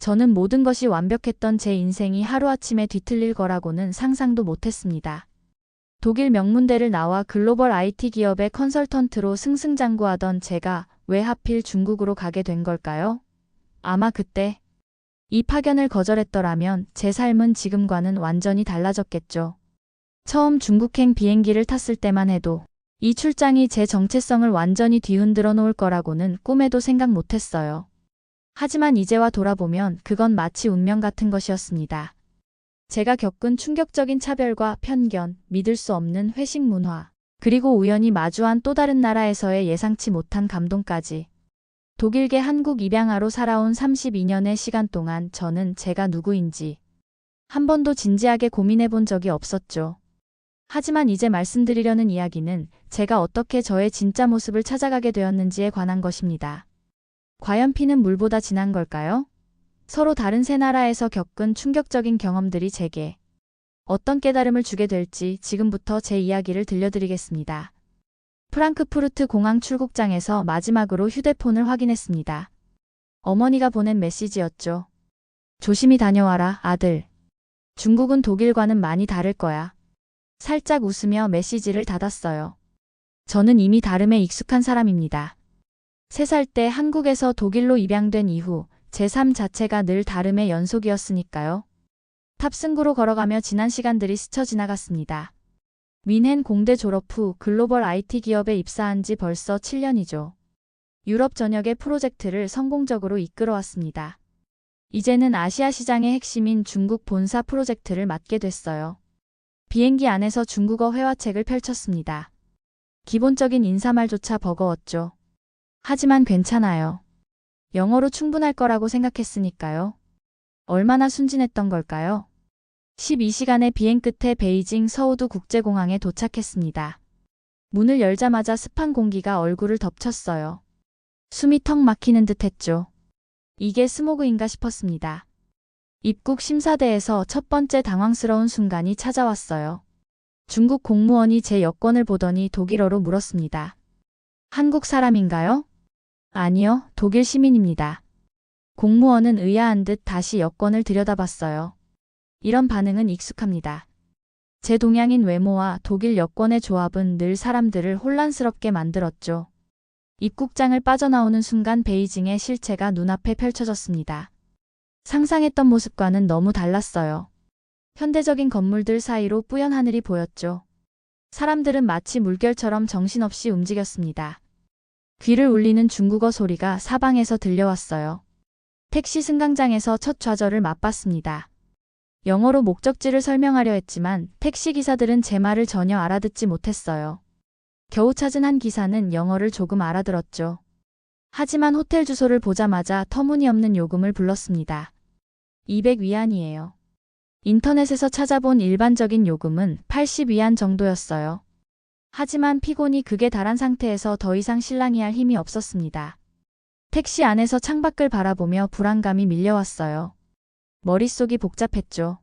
저는 모든 것이 완벽했던 제 인생이 하루아침에 뒤틀릴 거라고는 상상도 못했습니다. 독일 명문대를 나와 글로벌 IT 기업의 컨설턴트로 승승장구하던 제가 왜 하필 중국으로 가게 된 걸까요? 아마 그때 이 파견을 거절했더라면 제 삶은 지금과는 완전히 달라졌겠죠. 처음 중국행 비행기를 탔을 때만 해도 이 출장이 제 정체성을 완전히 뒤흔들어 놓을 거라고는 꿈에도 생각 못했어요. 하지만 이제와 돌아보면 그건 마치 운명 같은 것이었습니다. 제가 겪은 충격적인 차별과 편견, 믿을 수 없는 회식 문화, 그리고 우연히 마주한 또 다른 나라에서의 예상치 못한 감동까지. 독일계 한국 입양아로 살아온 32년의 시간 동안 저는 제가 누구인지 한 번도 진지하게 고민해 본 적이 없었죠. 하지만 이제 말씀드리려는 이야기는 제가 어떻게 저의 진짜 모습을 찾아가게 되었는지에 관한 것입니다. 과연 피는 물보다 진한 걸까요? 서로 다른 세 나라에서 겪은 충격적인 경험들이 제게 어떤 깨달음을 주게 될지 지금부터 제 이야기를 들려드리겠습니다. 프랑크푸르트 공항 출국장에서 마지막으로 휴대폰을 확인했습니다. 어머니가 보낸 메시지였죠. 조심히 다녀와라, 아들. 중국은 독일과는 많이 다를 거야. 살짝 웃으며 메시지를 닫았어요. 저는 이미 다름에 익숙한 사람입니다. 3살 때 한국에서 독일로 입양된 이후 제 삶 자체가 늘 다름의 연속이었으니까요. 탑승구로 걸어가며 지난 시간들이 스쳐 지나갔습니다. 뮌헨 공대 졸업 후 글로벌 IT 기업에 입사한 지 벌써 7년이죠. 유럽 전역의 프로젝트를 성공적으로 이끌어왔습니다. 이제는 아시아 시장의 핵심인 중국 본사 프로젝트를 맡게 됐어요. 비행기 안에서 중국어 회화책을 펼쳤습니다. 기본적인 인사말조차 버거웠죠. 하지만 괜찮아요. 영어로 충분할 거라고 생각했으니까요. 얼마나 순진했던 걸까요? 12시간의 비행 끝에 베이징 서우두 국제공항에 도착했습니다. 문을 열자마자 습한 공기가 얼굴을 덮쳤어요. 숨이 턱 막히는 듯 했죠. 이게 스모그인가 싶었습니다. 입국 심사대에서 첫 번째 당황스러운 순간이 찾아왔어요. 중국 공무원이 제 여권을 보더니 독일어로 물었습니다. 한국 사람인가요? 아니요, 독일 시민입니다. 공무원은 의아한 듯 다시 여권을 들여다봤어요. 이런 반응은 익숙합니다. 제 동양인 외모와 독일 여권의 조합은 늘 사람들을 혼란스럽게 만들었죠. 입국장을 빠져나오는 순간 베이징의 실체가 눈앞에 펼쳐졌습니다. 상상했던 모습과는 너무 달랐어요. 현대적인 건물들 사이로 뿌연 하늘이 보였죠. 사람들은 마치 물결처럼 정신없이 움직였습니다. 귀를 울리는 중국어 소리가 사방에서 들려왔어요. 택시 승강장에서 첫 좌절을 맛봤습니다. 영어로 목적지를 설명하려 했지만 택시 기사들은 제 말을 전혀 알아듣지 못했어요. 겨우 찾은 한 기사는 영어를 조금 알아들었죠. 하지만 호텔 주소를 보자마자 터무니없는 요금을 불렀습니다. 200위안이에요. 인터넷에서 찾아본 일반적인 요금은 80위안 정도였어요. 하지만 피곤이 극에 달한 상태에서 더 이상 실랑이 할 힘이 없었습니다. 택시 안에서 창밖을 바라보며 불안감이 밀려왔어요. 머릿속이 복잡했죠.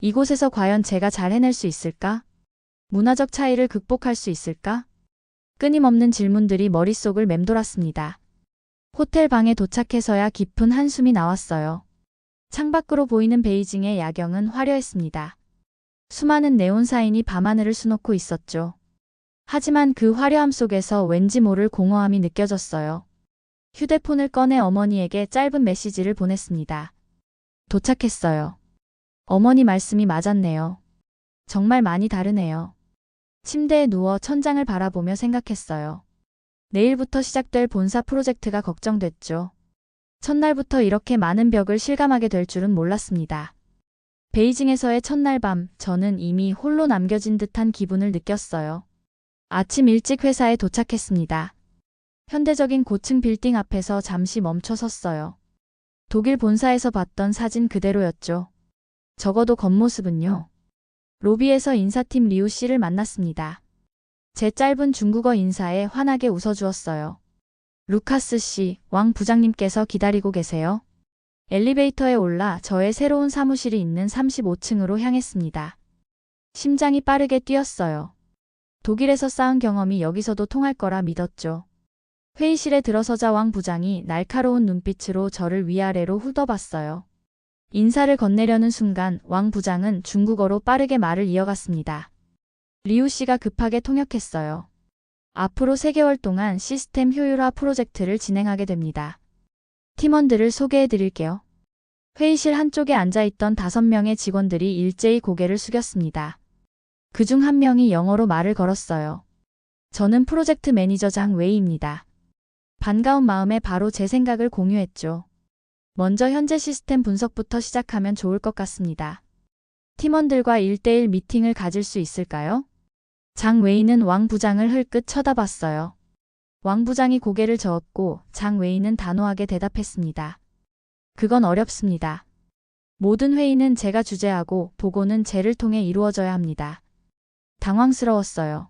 이곳에서 과연 제가 잘 해낼 수 있을까? 문화적 차이를 극복할 수 있을까? 끊임없는 질문들이 머릿속을 맴돌았습니다. 호텔 방에 도착해서야 깊은 한숨이 나왔어요. 창밖으로 보이는 베이징의 야경은 화려했습니다. 수많은 네온사인이 밤하늘을 수놓고 있었죠. 하지만 그 화려함 속에서 왠지 모를 공허함이 느껴졌어요. 휴대폰을 꺼내 어머니에게 짧은 메시지를 보냈습니다. 도착했어요. 어머니 말씀이 맞았네요. 정말 많이 다르네요. 침대에 누워 천장을 바라보며 생각했어요. 내일부터 시작될 본사 프로젝트가 걱정됐죠. 첫날부터 이렇게 많은 벽을 실감하게 될 줄은 몰랐습니다. 베이징에서의 첫날 밤, 저는 이미 홀로 남겨진 듯한 기분을 느꼈어요. 아침 일찍 회사에 도착했습니다. 현대적인 고층 빌딩 앞에서 잠시 멈춰 섰어요. 독일 본사에서 봤던 사진 그대로였죠. 적어도 겉모습은요. 로비에서 인사팀 리우 씨를 만났습니다. 제 짧은 중국어 인사에 환하게 웃어주었어요. 루카스 씨, 왕 부장님께서 기다리고 계세요. 엘리베이터에 올라 저의 새로운 사무실이 있는 35층으로 향했습니다. 심장이 빠르게 뛰었어요. 독일에서 쌓은 경험이 여기서도 통할 거라 믿었죠. 회의실에 들어서자 왕 부장이 날카로운 눈빛으로 저를 위아래로 훑어봤어요. 인사를 건네려는 순간 왕 부장은 중국어로 빠르게 말을 이어갔습니다. 리우 씨가 급하게 통역했어요. 앞으로 3개월 동안 시스템 효율화 프로젝트를 진행하게 됩니다. 팀원들을 소개해 드릴게요. 회의실 한쪽에 앉아있던 5명의 직원들이 일제히 고개를 숙였습니다. 그중 한 명이 영어로 말을 걸었어요. 저는 프로젝트 매니저 장 웨이입니다. 반가운 마음에 바로 제 생각을 공유했죠. 먼저 현재 시스템 분석부터 시작하면 좋을 것 같습니다. 팀원들과 1대1 미팅을 가질 수 있을까요? 장 웨이는 왕 부장을 흘끗 쳐다봤어요. 왕 부장이 고개를 저었고 장 웨이는 단호하게 대답했습니다. 그건 어렵습니다. 모든 회의는 제가 주재하고 보고는 제를 통해 이루어져야 합니다. 당황스러웠어요.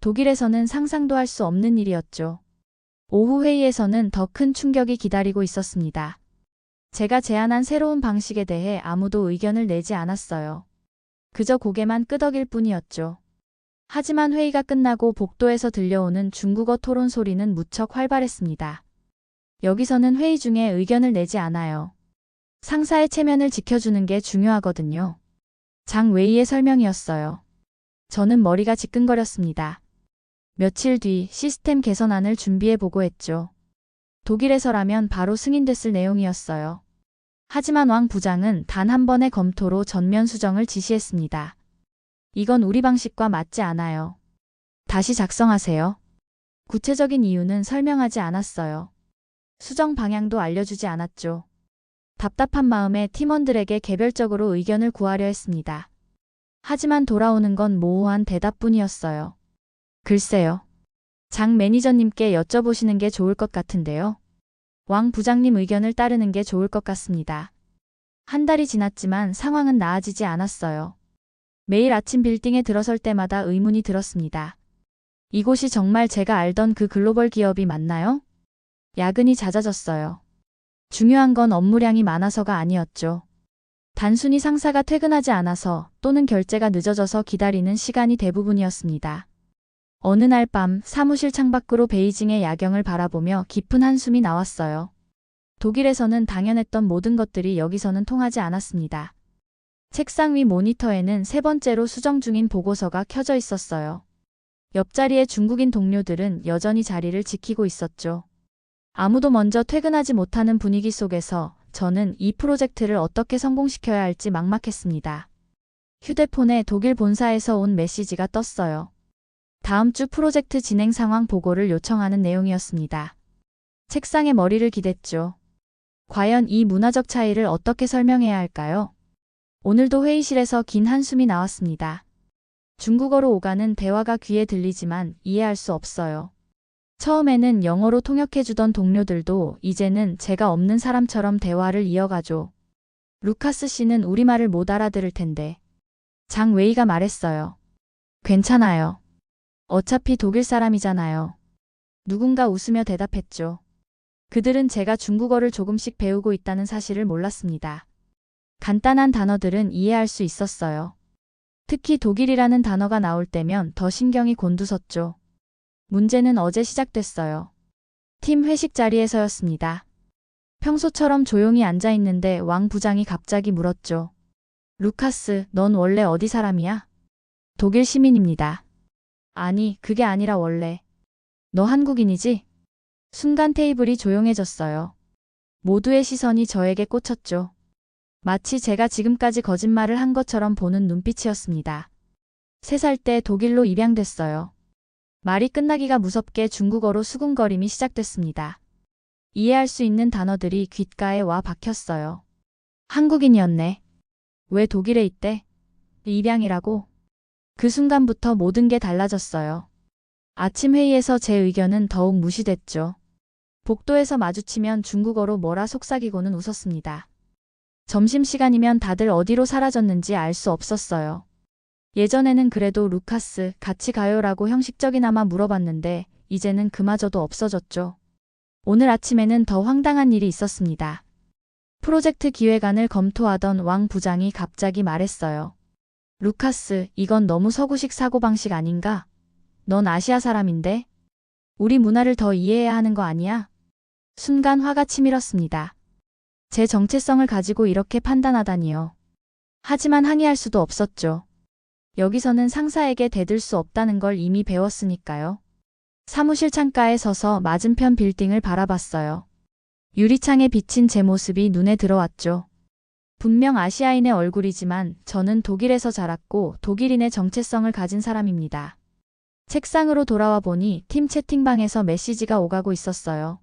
독일에서는 상상도 할 수 없는 일이었죠. 오후 회의에서는 더 큰 충격이 기다리고 있었습니다. 제가 제안한 새로운 방식에 대해 아무도 의견을 내지 않았어요. 그저 고개만 끄덕일 뿐이었죠. 하지만 회의가 끝나고 복도에서 들려오는 중국어 토론 소리는 무척 활발했습니다. 여기서는 회의 중에 의견을 내지 않아요. 상사의 체면을 지켜주는 게 중요하거든요. 장 웨이의 설명이었어요. 저는 머리가 지끈거렸습니다. 며칠 뒤 시스템 개선안을 준비해 보고했죠. 독일에서라면 바로 승인됐을 내용이었어요. 하지만 왕 부장은 단 한 번의 검토로 전면 수정을 지시했습니다. 이건 우리 방식과 맞지 않아요. 다시 작성하세요. 구체적인 이유는 설명하지 않았어요. 수정 방향도 알려주지 않았죠. 답답한 마음에 팀원들에게 개별적으로 의견을 구하려 했습니다. 하지만 돌아오는 건 모호한 대답뿐이었어요. 글쎄요. 장 매니저님께 여쭤보시는 게 좋을 것 같은데요. 왕 부장님 의견을 따르는 게 좋을 것 같습니다. 한 달이 지났지만 상황은 나아지지 않았어요. 매일 아침 빌딩에 들어설 때마다 의문이 들었습니다. 이곳이 정말 제가 알던 그 글로벌 기업이 맞나요? 야근이 잦아졌어요. 중요한 건 업무량이 많아서가 아니었죠. 단순히 상사가 퇴근하지 않아서 또는 결제가 늦어져서 기다리는 시간이 대부분이었습니다. 어느 날 밤 사무실 창밖으로 베이징의 야경을 바라보며 깊은 한숨이 나왔어요. 독일에서는 당연했던 모든 것들이 여기서는 통하지 않았습니다. 책상 위 모니터에는 3번째로 수정 중인 보고서가 켜져 있었어요. 옆자리의 중국인 동료들은 여전히 자리를 지키고 있었죠. 아무도 먼저 퇴근하지 못하는 분위기 속에서 저는 이 프로젝트를 어떻게 성공시켜야 할지 막막했습니다. 휴대폰에 독일 본사에서 온 메시지가 떴어요. 다음 주 프로젝트 진행 상황 보고를 요청하는 내용이었습니다. 책상에 머리를 기댔죠. 과연 이 문화적 차이를 어떻게 설명해야 할까요? 오늘도 회의실에서 긴 한숨이 나왔습니다. 중국어로 오가는 대화가 귀에 들리지만 이해할 수 없어요. 처음에는 영어로 통역해주던 동료들도 이제는 제가 없는 사람처럼 대화를 이어가죠. 루카스 씨는 우리말을 못 알아들을 텐데. 장 웨이가 말했어요. 괜찮아요. 어차피 독일 사람이잖아요. 누군가 웃으며 대답했죠. 그들은 제가 중국어를 조금씩 배우고 있다는 사실을 몰랐습니다. 간단한 단어들은 이해할 수 있었어요. 특히 독일이라는 단어가 나올 때면 더 신경이 곤두섰죠. 문제는 어제 시작됐어요. 팀 회식 자리에서였습니다. 평소처럼 조용히 앉아있는데 왕 부장이 갑자기 물었죠. 루카스, 넌 원래 어디 사람이야? 독일 시민입니다. 아니, 그게 아니라 원래. 너 한국인이지? 순간 테이블이 조용해졌어요. 모두의 시선이 저에게 꽂혔죠. 마치 제가 지금까지 거짓말을 한 것처럼 보는 눈빛이었습니다. 3살 때 독일로 입양됐어요. 말이 끝나기가 무섭게 중국어로 수군거림이 시작됐습니다. 이해할 수 있는 단어들이 귓가에 와 박혔어요. 한국인이었네. 왜 독일에 있대? 입양이라고? 그 순간부터 모든 게 달라졌어요. 아침 회의에서 제 의견은 더욱 무시됐죠. 복도에서 마주치면 중국어로 뭐라 속삭이고는 웃었습니다. 점심시간이면 다들 어디로 사라졌는지 알 수 없었어요. 예전에는 그래도 루카스, 같이 가요라고 형식적이나마 물어봤는데 이제는 그마저도 없어졌죠. 오늘 아침에는 더 황당한 일이 있었습니다. 프로젝트 기획안을 검토하던 왕 부장이 갑자기 말했어요. 루카스, 이건 너무 서구식 사고방식 아닌가? 넌 아시아 사람인데? 우리 문화를 더 이해해야 하는 거 아니야? 순간 화가 치밀었습니다. 제 정체성을 가지고 이렇게 판단하다니요. 하지만 항의할 수도 없었죠. 여기서는 상사에게 대들 수 없다는 걸 이미 배웠으니까요. 사무실 창가에 서서 맞은편 빌딩을 바라봤어요. 유리창에 비친 제 모습이 눈에 들어왔죠. 분명 아시아인의 얼굴이지만 저는 독일에서 자랐고 독일인의 정체성을 가진 사람입니다. 책상으로 돌아와 보니 팀 채팅방에서 메시지가 오가고 있었어요.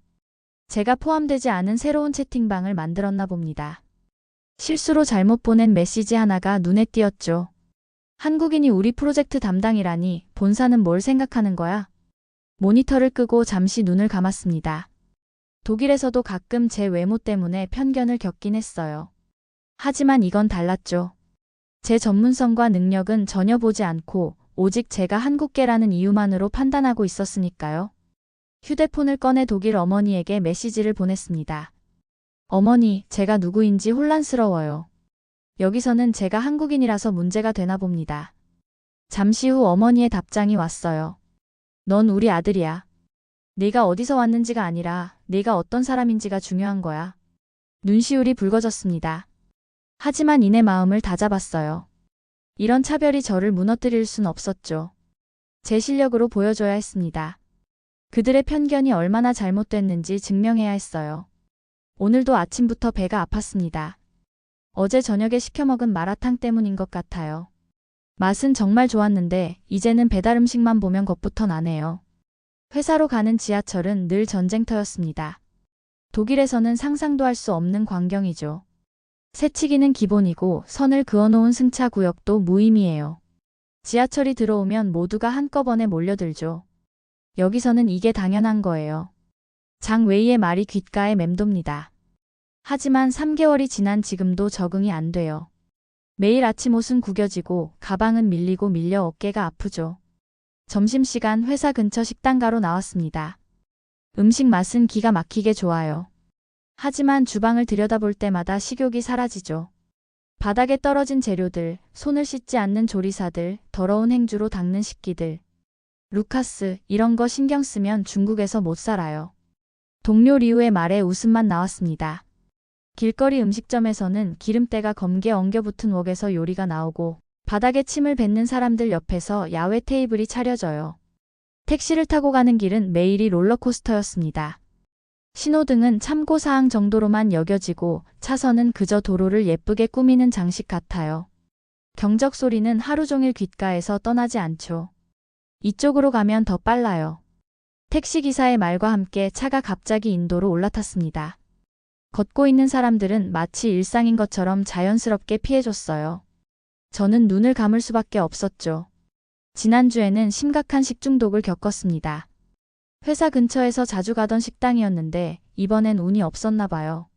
제가 포함되지 않은 새로운 채팅방을 만들었나 봅니다. 실수로 잘못 보낸 메시지 하나가 눈에 띄었죠. 한국인이 우리 프로젝트 담당이라니 본사는 뭘 생각하는 거야? 모니터를 끄고 잠시 눈을 감았습니다. 독일에서도 가끔 제 외모 때문에 편견을 겪긴 했어요. 하지만 이건 달랐죠. 제 전문성과 능력은 전혀 보지 않고 오직 제가 한국계라는 이유만으로 판단하고 있었으니까요. 휴대폰을 꺼내 독일 어머니에게 메시지를 보냈습니다. 어머니, 제가 누구인지 혼란스러워요. 여기서는 제가 한국인이라서 문제가 되나 봅니다. 잠시 후 어머니의 답장이 왔어요. 넌 우리 아들이야. 네가 어디서 왔는지가 아니라 네가 어떤 사람인지가 중요한 거야. 눈시울이 붉어졌습니다. 하지만 이내 마음을 다잡았어요. 이런 차별이 저를 무너뜨릴 순 없었죠. 제 실력으로 보여줘야 했습니다. 그들의 편견이 얼마나 잘못됐는지 증명해야 했어요. 오늘도 아침부터 배가 아팠습니다. 어제 저녁에 시켜먹은 마라탕 때문인 것 같아요. 맛은 정말 좋았는데 이제는 배달 음식만 보면 겁부터 나네요. 회사로 가는 지하철은 늘 전쟁터였습니다. 독일에서는 상상도 할 수 없는 광경이죠. 새치기는 기본이고 선을 그어놓은 승차 구역도 무의미해요. 지하철이 들어오면 모두가 한꺼번에 몰려들죠. 여기서는 이게 당연한 거예요. 장 웨이의 말이 귓가에 맴돕니다. 하지만 3개월이 지난 지금도 적응이 안 돼요. 매일 아침 옷은 구겨지고 가방은 밀리고 밀려 어깨가 아프죠. 점심시간 회사 근처 식당가로 나왔습니다. 음식 맛은 기가 막히게 좋아요. 하지만 주방을 들여다볼 때마다 식욕이 사라지죠. 바닥에 떨어진 재료들, 손을 씻지 않는 조리사들, 더러운 행주로 닦는 식기들. 루카스, 이런 거 신경 쓰면 중국에서 못 살아요. 동료 리우의 말에 웃음만 나왔습니다. 길거리 음식점에서는 기름때가 검게 엉겨붙은 웍에서 요리가 나오고 바닥에 침을 뱉는 사람들 옆에서 야외 테이블이 차려져요. 택시를 타고 가는 길은 매일이 롤러코스터였습니다. 신호등은 참고사항 정도로만 여겨지고 차선은 그저 도로를 예쁘게 꾸미는 장식 같아요. 경적 소리는 하루 종일 귓가에서 떠나지 않죠. 이쪽으로 가면 더 빨라요. 택시기사의 말과 함께 차가 갑자기 인도로 올라탔습니다. 걷고 있는 사람들은 마치 일상인 것처럼 자연스럽게 피해줬어요. 저는 눈을 감을 수밖에 없었죠. 지난주에는 심각한 식중독을 겪었습니다. 회사 근처에서 자주 가던 식당이었는데 이번엔 운이 없었나 봐요.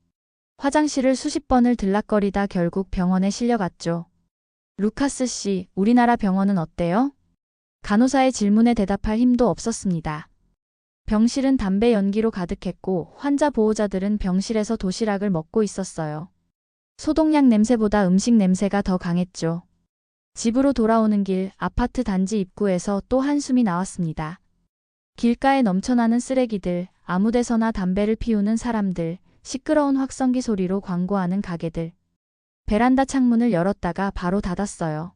화장실을 수십 번을 들락거리다 결국 병원에 실려갔죠. 루카스 씨, 우리나라 병원은 어때요? 간호사의 질문에 대답할 힘도 없었습니다. 병실은 담배 연기로 가득했고 환자 보호자들은 병실에서 도시락을 먹고 있었어요. 소독약 냄새보다 음식 냄새가 더 강했죠. 집으로 돌아오는 길 아파트 단지 입구에서 또 한숨이 나왔습니다. 길가에 넘쳐나는 쓰레기들, 아무데서나 담배를 피우는 사람들, 시끄러운 확성기 소리로 광고하는 가게들. 베란다 창문을 열었다가 바로 닫았어요.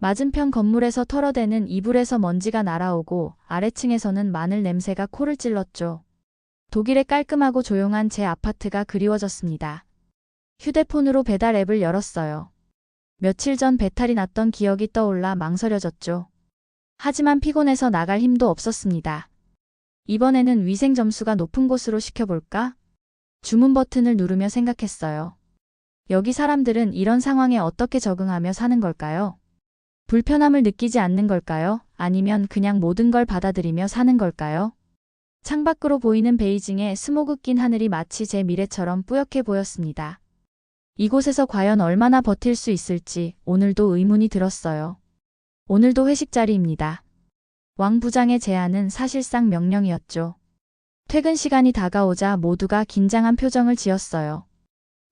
맞은편 건물에서 털어대는 이불에서 먼지가 날아오고 아래층에서는 마늘 냄새가 코를 찔렀죠. 독일의 깔끔하고 조용한 제 아파트가 그리워졌습니다. 휴대폰으로 배달 앱을 열었어요. 며칠 전 배탈이 났던 기억이 떠올라 망설여졌죠. 하지만 피곤해서 나갈 힘도 없었습니다. 이번에는 위생 점수가 높은 곳으로 시켜볼까? 주문 버튼을 누르며 생각했어요. 여기 사람들은 이런 상황에 어떻게 적응하며 사는 걸까요? 불편함을 느끼지 않는 걸까요? 아니면 그냥 모든 걸 받아들이며 사는 걸까요? 창밖으로 보이는 베이징의 스모그 낀 하늘이 마치 제 미래처럼 뿌옇게 보였습니다. 이곳에서 과연 얼마나 버틸 수 있을지 오늘도 의문이 들었어요. 오늘도 회식 자리입니다. 왕 부장의 제안은 사실상 명령이었죠. 퇴근 시간이 다가오자 모두가 긴장한 표정을 지었어요.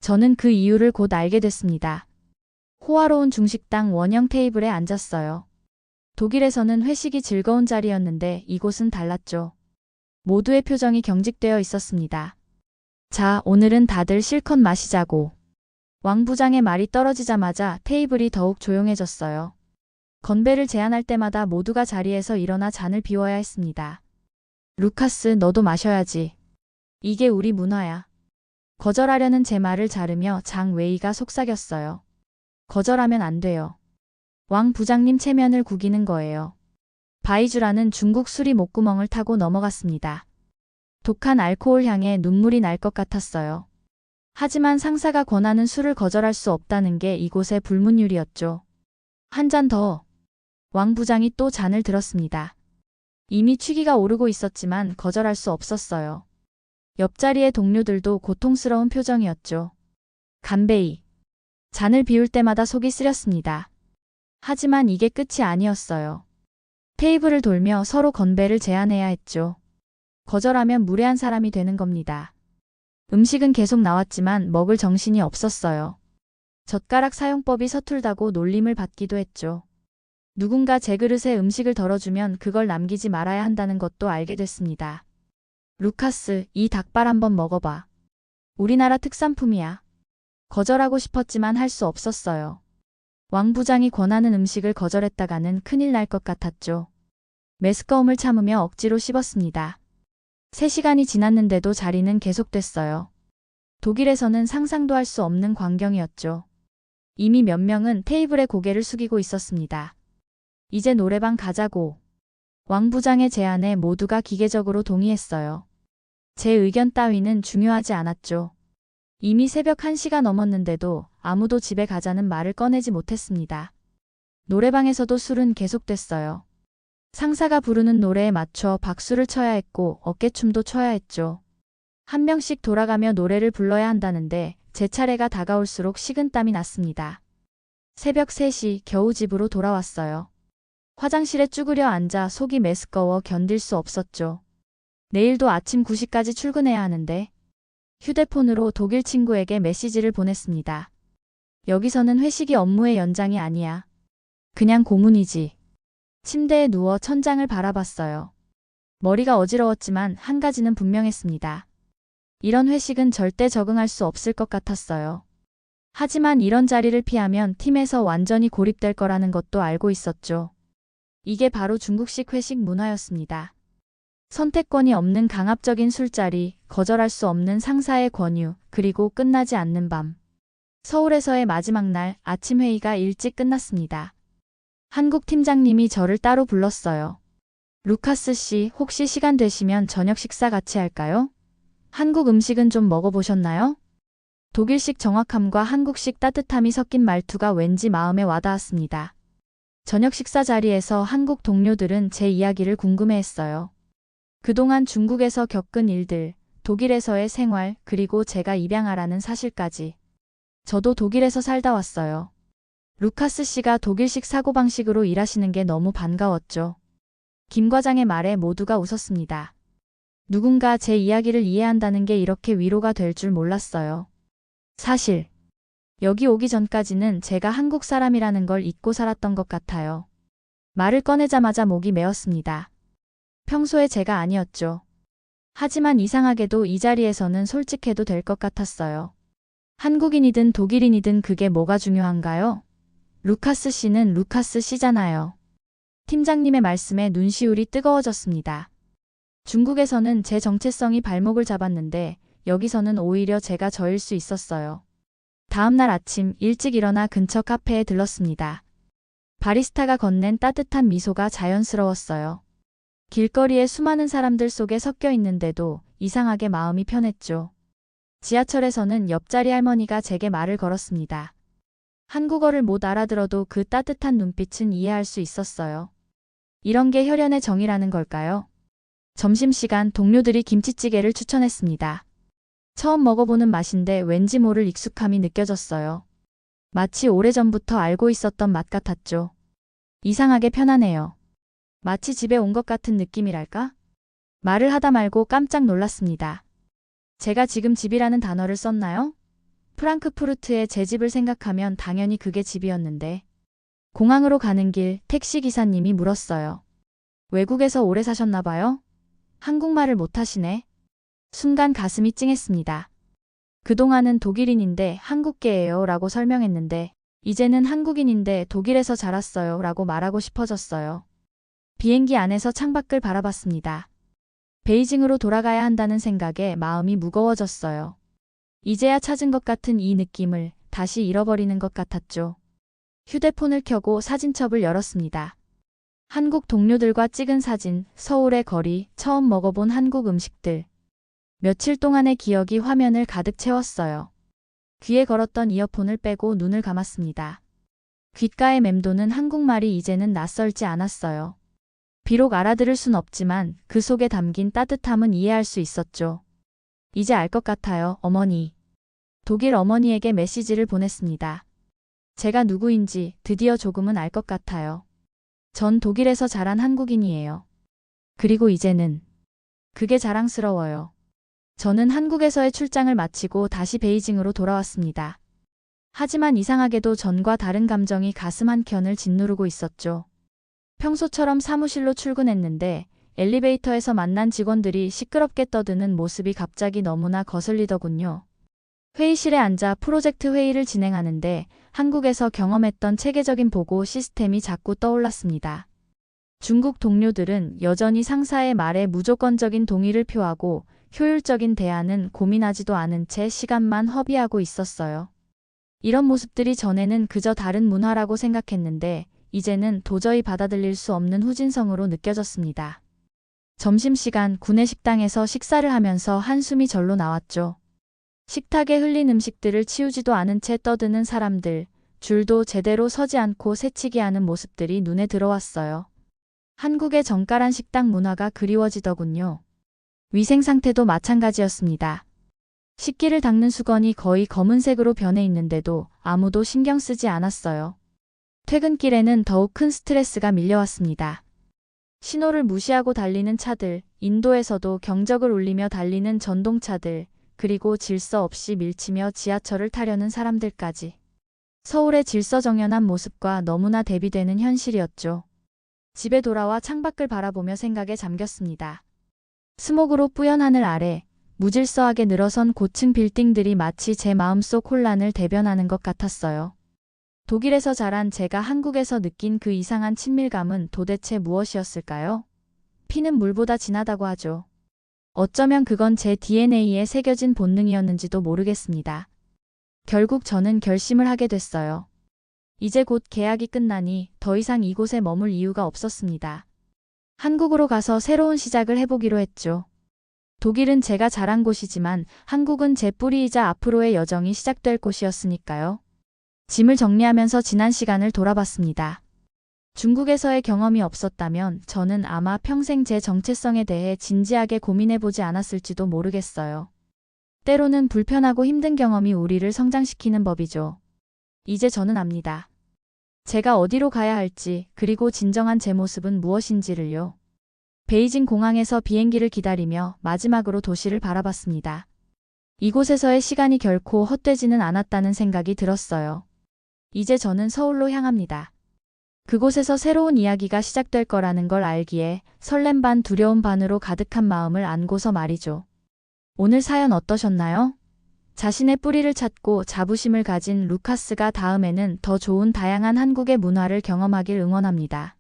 저는 그 이유를 곧 알게 됐습니다. 호화로운 중식당 원형 테이블에 앉았어요. 독일에서는 회식이 즐거운 자리였는데 이곳은 달랐죠. 모두의 표정이 경직되어 있었습니다. 자, 오늘은 다들 실컷 마시자고. 왕 부장의 말이 떨어지자마자 테이블이 더욱 조용해졌어요. 건배를 제안할 때마다 모두가 자리에서 일어나 잔을 비워야 했습니다. 루카스, 너도 마셔야지. 이게 우리 문화야. 거절하려는 제 말을 자르며 장 웨이가 속삭였어요. 거절하면 안 돼요. 왕 부장님 체면을 구기는 거예요. 바이주라는 중국 술이 목구멍을 타고 넘어갔습니다. 독한 알코올 향에 눈물이 날 것 같았어요. 하지만 상사가 권하는 술을 거절할 수 없다는 게 이곳의 불문율이었죠. 한 잔 더. 왕 부장이 또 잔을 들었습니다. 이미 취기가 오르고 있었지만 거절할 수 없었어요. 옆자리의 동료들도 고통스러운 표정이었죠. 간베이. 잔을 비울 때마다 속이 쓰렸습니다. 하지만 이게 끝이 아니었어요. 테이블을 돌며 서로 건배를 제안해야 했죠. 거절하면 무례한 사람이 되는 겁니다. 음식은 계속 나왔지만 먹을 정신이 없었어요. 젓가락 사용법이 서툴다고 놀림을 받기도 했죠. 누군가 제 그릇에 음식을 덜어주면 그걸 남기지 말아야 한다는 것도 알게 됐습니다. 루카스, 이 닭발 한번 먹어봐. 우리나라 특산품이야. 거절하고 싶었지만 할 수 없었어요. 왕 부장이 권하는 음식을 거절했다가는 큰일 날 것 같았죠. 메스꺼움을 참으며 억지로 씹었습니다. 3시간이 지났는데도 자리는 계속됐어요. 독일에서는 상상도 할 수 없는 광경이었죠. 이미 몇 명은 테이블에 고개를 숙이고 있었습니다. 이제 노래방 가자고. 왕 부장의 제안에 모두가 기계적으로 동의했어요. 제 의견 따위는 중요하지 않았죠. 이미 새벽 1시가 넘었는데도 아무도 집에 가자는 말을 꺼내지 못했습니다. 노래방에서도 술은 계속됐어요. 상사가 부르는 노래에 맞춰 박수를 쳐야 했고 어깨춤도 춰야 했죠. 한 명씩 돌아가며 노래를 불러야 한다는데 제 차례가 다가올수록 식은땀이 났습니다. 새벽 3시 겨우 집으로 돌아왔어요. 화장실에 쭈그려 앉아 속이 메스꺼워 견딜 수 없었죠. 내일도 아침 9시까지 출근해야 하는데 휴대폰으로 독일 친구에게 메시지를 보냈습니다. 여기서는 회식이 업무의 연장이 아니야. 그냥 고문이지. 침대에 누워 천장을 바라봤어요. 머리가 어지러웠지만 한 가지는 분명했습니다. 이런 회식은 절대 적응할 수 없을 것 같았어요. 하지만 이런 자리를 피하면 팀에서 완전히 고립될 거라는 것도 알고 있었죠. 이게 바로 중국식 회식 문화였습니다. 선택권이 없는 강압적인 술자리, 거절할 수 없는 상사의 권유, 그리고 끝나지 않는 밤. 서울에서의 마지막 날 아침 회의가 일찍 끝났습니다. 한국 팀장님이 저를 따로 불렀어요. 루카스 씨, 혹시 시간 되시면 저녁 식사 같이 할까요? 한국 음식은 좀 먹어보셨나요? 독일식 정확함과 한국식 따뜻함이 섞인 말투가 왠지 마음에 와닿았습니다. 저녁 식사 자리에서 한국 동료들은 제 이야기를 궁금해했어요. 그동안 중국에서 겪은 일들, 독일에서의 생활, 그리고 제가 입양하라는 사실까지. 저도 독일에서 살다 왔어요. 루카스 씨가 독일식 사고방식으로 일하시는 게 너무 반가웠죠. 김 과장의 말에 모두가 웃었습니다. 누군가 제 이야기를 이해한다는 게 이렇게 위로가 될 줄 몰랐어요. 사실 여기 오기 전까지는 제가 한국 사람이라는 걸 잊고 살았던 것 같아요. 말을 꺼내자마자 목이 메었습니다. 평소에 제가 아니었죠. 하지만 이상하게도 이 자리에서는 솔직해도 될 것 같았어요. 한국인이든 독일인이든 그게 뭐가 중요한가요? 루카스 씨는 루카스 씨잖아요. 팀장님의 말씀에 눈시울이 뜨거워졌습니다. 중국에서는 제 정체성이 발목을 잡았는데 여기서는 오히려 제가 저일 수 있었어요. 다음 날 아침 일찍 일어나 근처 카페에 들렀습니다. 바리스타가 건넨 따뜻한 미소가 자연스러웠어요. 길거리에 수많은 사람들 속에 섞여 있는데도 이상하게 마음이 편했죠. 지하철에서는 옆자리 할머니가 제게 말을 걸었습니다. 한국어를 못 알아들어도 그 따뜻한 눈빛은 이해할 수 있었어요. 이런 게 혈연의 정이라는 걸까요? 점심시간 동료들이 김치찌개를 추천했습니다. 처음 먹어보는 맛인데 왠지 모를 익숙함이 느껴졌어요. 마치 오래전부터 알고 있었던 맛 같았죠. 이상하게 편하네요. 마치 집에 온 것 같은 느낌이랄까? 말을 하다 말고 깜짝 놀랐습니다. 제가 지금 집이라는 단어를 썼나요? 프랑크푸르트의 제 집을 생각하면 당연히 그게 집이었는데. 공항으로 가는 길 택시기사님이 물었어요. 외국에서 오래 사셨나 봐요? 한국말을 못하시네. 순간 가슴이 찡했습니다. 그동안은 독일인인데 한국계예요 라고 설명했는데 이제는 한국인인데 독일에서 자랐어요 라고 말하고 싶어졌어요. 비행기 안에서 창밖을 바라봤습니다. 베이징으로 돌아가야 한다는 생각에 마음이 무거워졌어요. 이제야 찾은 것 같은 이 느낌을 다시 잃어버리는 것 같았죠. 휴대폰을 켜고 사진첩을 열었습니다. 한국 동료들과 찍은 사진, 서울의 거리, 처음 먹어본 한국 음식들. 며칠 동안의 기억이 화면을 가득 채웠어요. 귀에 걸었던 이어폰을 빼고 눈을 감았습니다. 귓가에 맴도는 한국말이 이제는 낯설지 않았어요. 비록 알아들을 순 없지만 그 속에 담긴 따뜻함은 이해할 수 있었죠. 이제 알 것 같아요, 어머니. 독일 어머니에게 메시지를 보냈습니다. 제가 누구인지 드디어 조금은 알 것 같아요. 전 독일에서 자란 한국인이에요. 그리고 이제는 그게 자랑스러워요. 저는 한국에서의 출장을 마치고 다시 베이징으로 돌아왔습니다. 하지만 이상하게도 전과 다른 감정이 가슴 한켠을 짓누르고 있었죠. 평소처럼 사무실로 출근했는데 엘리베이터에서 만난 직원들이 시끄럽게 떠드는 모습이 갑자기 너무나 거슬리더군요. 회의실에 앉아 프로젝트 회의를 진행하는데 한국에서 경험했던 체계적인 보고 시스템이 자꾸 떠올랐습니다. 중국 동료들은 여전히 상사의 말에 무조건적인 동의를 표하고 효율적인 대안은 고민하지도 않은 채 시간만 허비하고 있었어요. 이런 모습들이 전에는 그저 다른 문화라고 생각했는데 이제는 도저히 받아들일 수 없는 후진성으로 느껴졌습니다. 점심시간 구내식당에서 식사를 하면서 한숨이 절로 나왔죠. 식탁에 흘린 음식들을 치우지도 않은 채 떠드는 사람들, 줄도 제대로 서지 않고 새치기 하는 모습들이 눈에 들어왔어요. 한국의 정갈한 식당 문화가 그리워지더군요. 위생 상태도 마찬가지였습니다. 식기를 닦는 수건이 거의 검은색으로 변해 있는데도 아무도 신경 쓰지 않았어요. 퇴근길에는 더욱 큰 스트레스가 밀려왔습니다. 신호를 무시하고 달리는 차들, 인도에서도 경적을 울리며 달리는 전동차들, 그리고 질서 없이 밀치며 지하철을 타려는 사람들까지. 서울의 질서정연한 모습과 너무나 대비되는 현실이었죠. 집에 돌아와 창밖을 바라보며 생각에 잠겼습니다. 스모그로 뿌연 하늘 아래 무질서하게 늘어선 고층 빌딩들이 마치 제 마음속 혼란을 대변하는 것 같았어요. 독일에서 자란 제가 한국에서 느낀 그 이상한 친밀감은 도대체 무엇이었을까요? 피는 물보다 진하다고 하죠. 어쩌면 그건 제 DNA에 새겨진 본능이었는지도 모르겠습니다. 결국 저는 결심을 하게 됐어요. 이제 곧 계약이 끝나니 더 이상 이곳에 머물 이유가 없었습니다. 한국으로 가서 새로운 시작을 해보기로 했죠. 독일은 제가 자란 곳이지만 한국은 제 뿌리이자 앞으로의 여정이 시작될 곳이었으니까요. 짐을 정리하면서 지난 시간을 돌아봤습니다. 중국에서의 경험이 없었다면 저는 아마 평생 제 정체성에 대해 진지하게 고민해보지 않았을지도 모르겠어요. 때로는 불편하고 힘든 경험이 우리를 성장시키는 법이죠. 이제 저는 압니다. 제가 어디로 가야 할지, 그리고 진정한 제 모습은 무엇인지를요. 베이징 공항에서 비행기를 기다리며 마지막으로 도시를 바라봤습니다. 이곳에서의 시간이 결코 헛되지는 않았다는 생각이 들었어요. 이제 저는 서울로 향합니다. 그곳에서 새로운 이야기가 시작될 거라는 걸 알기에 설렘 반 두려움 반으로 가득한 마음을 안고서 말이죠. 오늘 사연 어떠셨나요? 자신의 뿌리를 찾고 자부심을 가진 루카스가 다음에는 더 좋은 다양한 한국의 문화를 경험하길 응원합니다.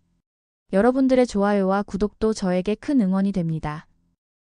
여러분들의 좋아요와 구독도 저에게 큰 응원이 됩니다.